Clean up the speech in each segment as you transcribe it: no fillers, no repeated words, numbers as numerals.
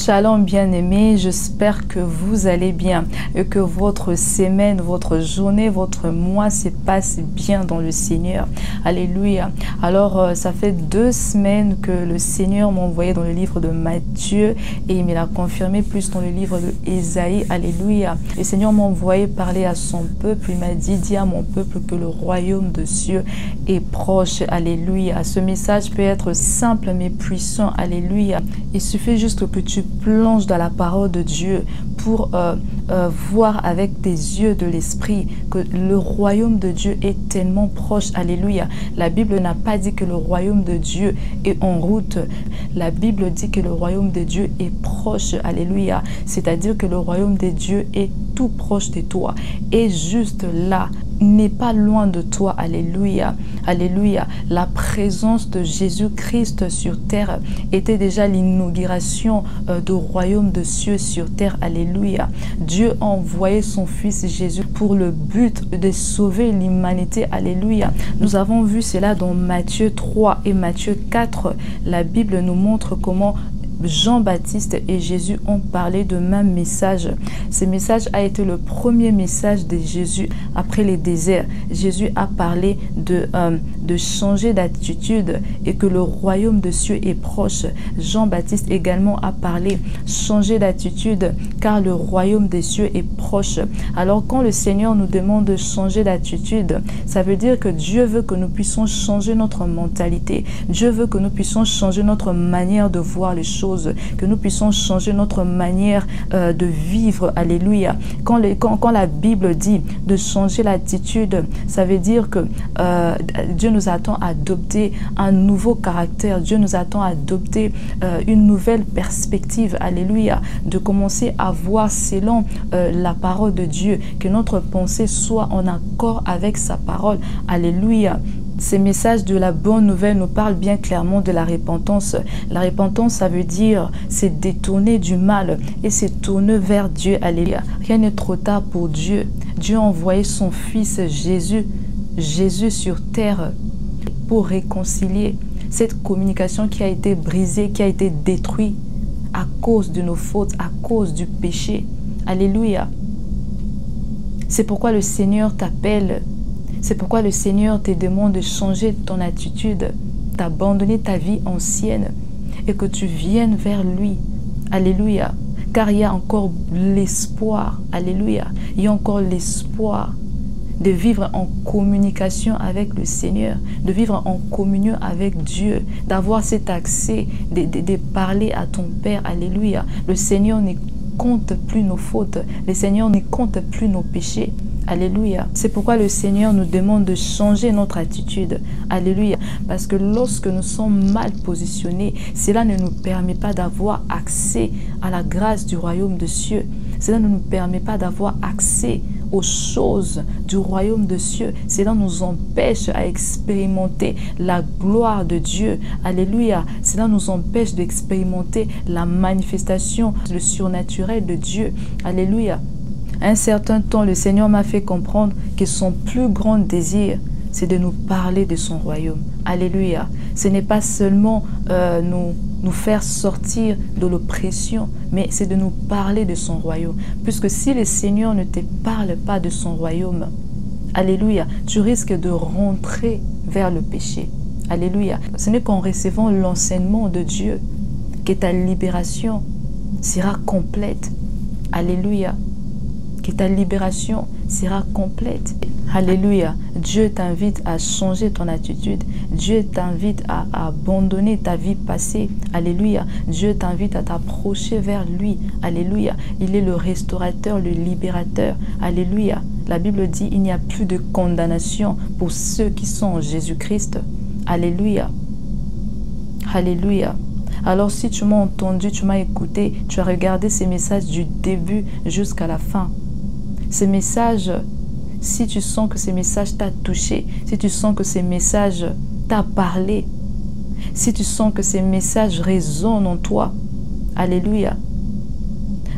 Shalom bien-aimés, j'espère que vous allez bien et que votre semaine, votre journée, votre mois se passe bien dans le Seigneur. Alléluia. Alors, ça fait 2 semaines que le Seigneur m'a envoyé dans le livre de Matthieu et il me l'a confirmé plus dans le livre de Ésaïe. Alléluia. Le Seigneur m'a envoyé parler à son peuple. Il m'a dit, dis à mon peuple que le royaume de Dieu est proche. Alléluia. Ce message peut être simple mais puissant. Alléluia. Il suffit juste que tu plonges dans la parole de Dieu pour voir avec tes yeux de l'esprit que le royaume de Dieu est tellement proche. Alléluia. La Bible n'a pas dit que le royaume de Dieu est en route. La Bible dit que le royaume de Dieu est proche. Alléluia. C'est-à-dire que le royaume de Dieu est tout proche de toi. Et juste là, n'est pas loin de toi. Alléluia. Alléluia. La présence de Jésus-Christ sur terre était déjà l'inauguration du royaume de cieux sur terre. Alléluia. Dieu a envoyé son fils Jésus pour le but de sauver l'humanité. Alléluia. Nous avons vu cela dans Matthieu 3 et Matthieu 4. La Bible nous montre comment Jean-Baptiste et Jésus ont parlé de même message. Ce message a été le premier message de Jésus après les déserts. Jésus a parlé de changer d'attitude et que le royaume de cieux est proche. Jean-Baptiste également a parlé changer d'attitude car le royaume des cieux est proche. Alors quand le Seigneur nous demande de changer d'attitude, ça veut dire que Dieu veut que nous puissions changer notre mentalité. Dieu veut que nous puissions changer notre manière de voir les choses, que nous puissions changer notre manière de vivre. Alléluia. Quand la Bible dit de changer l'attitude, ça veut dire que Dieu nous attend à adopter un nouveau caractère. Dieu nous attend à adopter une nouvelle perspective. Alléluia. De commencer à voir selon la parole de Dieu, que notre pensée soit en accord avec sa parole. Alléluia. Ces messages de la bonne nouvelle nous parlent bien clairement de la repentance. La repentance, ça veut dire c'est détourner du mal et c'est tourner vers Dieu. Alléluia. Rien n'est trop tard pour Dieu. Dieu a envoyé son fils Jésus sur terre pour réconcilier cette communication qui a été brisée, qui a été détruite à cause de nos fautes, à cause du péché. Alléluia. C'est pourquoi le Seigneur t'appelle. C'est pourquoi le Seigneur te demande de changer ton attitude, d'abandonner ta vie ancienne et que tu viennes vers lui. Alléluia. Car il y a encore l'espoir. Alléluia. Il y a encore l'espoir de vivre en communication avec le Seigneur, de vivre en communion avec Dieu, d'avoir cet accès, de parler à ton Père. Alléluia. Le Seigneur ne compte plus nos fautes. Le Seigneur ne compte plus nos péchés. Alléluia. C'est pourquoi le Seigneur nous demande de changer notre attitude. Alléluia. Parce que lorsque nous sommes mal positionnés, cela ne nous permet pas d'avoir accès à la grâce du royaume de cieux. Cela ne nous permet pas d'avoir accès aux choses du royaume de cieux. Cela nous empêche à expérimenter la gloire de Dieu. Alléluia. Cela nous empêche d'expérimenter la manifestation, le surnaturel de Dieu. Alléluia. Un certain temps, le Seigneur m'a fait comprendre que son plus grand désir, c'est de nous parler de son royaume. Alléluia. Ce n'est pas seulement nous faire sortir de l'oppression, mais c'est de nous parler de son royaume. Puisque si le Seigneur ne te parle pas de son royaume, alléluia, tu risques de rentrer vers le péché. Alléluia. Ce n'est qu'en recevant l'enseignement de Dieu que ta libération sera complète. Alléluia. Que ta libération sera complète. Alléluia. Dieu t'invite à changer ton attitude. Dieu t'invite à abandonner ta vie passée. Alléluia. Dieu t'invite à t'approcher vers lui. Alléluia. Il est le restaurateur, le libérateur. Alléluia. La Bible dit il n'y a plus de condamnation pour ceux qui sont en Jésus-Christ. Alléluia. Alléluia. Alors si tu m'as entendu, tu m'as écouté, tu as regardé ces messages du début jusqu'à la fin. Ces messages, si tu sens que ces messages t'ont touché, si tu sens que ces messages t'ont parlé, si tu sens que ces messages résonnent en toi, alléluia,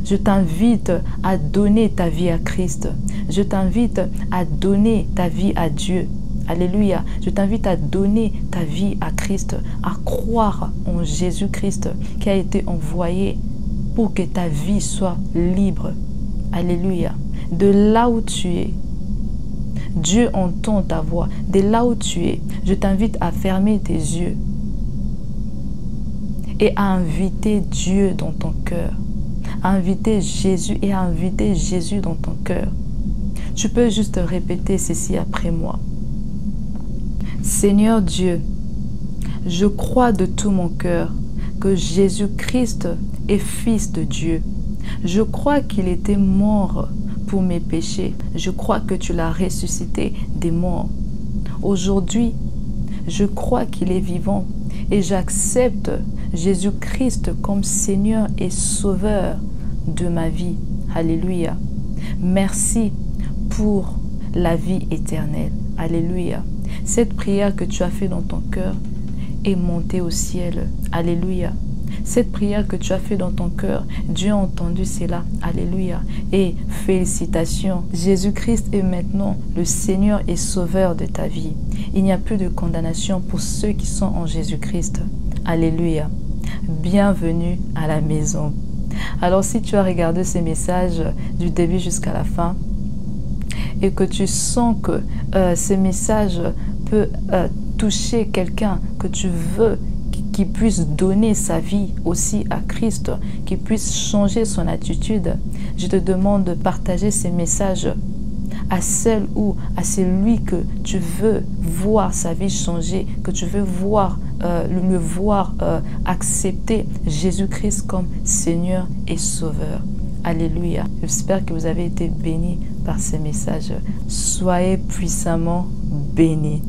je t'invite à donner ta vie à Christ. Je t'invite à donner ta vie à Dieu. Alléluia. Je t'invite à donner ta vie à Christ, à croire en Jésus-Christ qui a été envoyé pour que ta vie soit libre. Alléluia. De là où tu es, Dieu entend ta voix. De là où tu es, je t'invite à fermer tes yeux et à inviter Dieu dans ton cœur. À inviter Jésus et à inviter Jésus dans ton cœur. Tu peux juste répéter ceci après moi. Seigneur Dieu, je crois de tout mon cœur que Jésus-Christ est Fils de Dieu. Je crois qu'il était mort pour mes péchés. Je crois que tu l'as ressuscité des morts. Aujourd'hui, je crois qu'il est vivant et j'accepte Jésus-Christ comme Seigneur et Sauveur de ma vie. Alléluia. Merci pour la vie éternelle. Alléluia. Cette prière que tu as faite dans ton cœur est montée au ciel. Alléluia. Cette prière que tu as faite dans ton cœur, Dieu a entendu cela. Alléluia. Et félicitations. Jésus-Christ est maintenant le Seigneur et Sauveur de ta vie. Il n'y a plus de condamnation pour ceux qui sont en Jésus-Christ. Alléluia. Bienvenue à la maison. Alors si tu as regardé ces messages du début jusqu'à la fin et que tu sens que ce message peut toucher quelqu'un que tu veux, qui puisse donner sa vie aussi à Christ, qui puisse changer son attitude, je te demande de partager ces messages à celle ou à celui que tu veux voir sa vie changer, que tu veux voir, le voir accepter Jésus-Christ comme Seigneur et Sauveur. Alléluia. J'espère que vous avez été bénis par ces messages. Soyez puissamment bénis.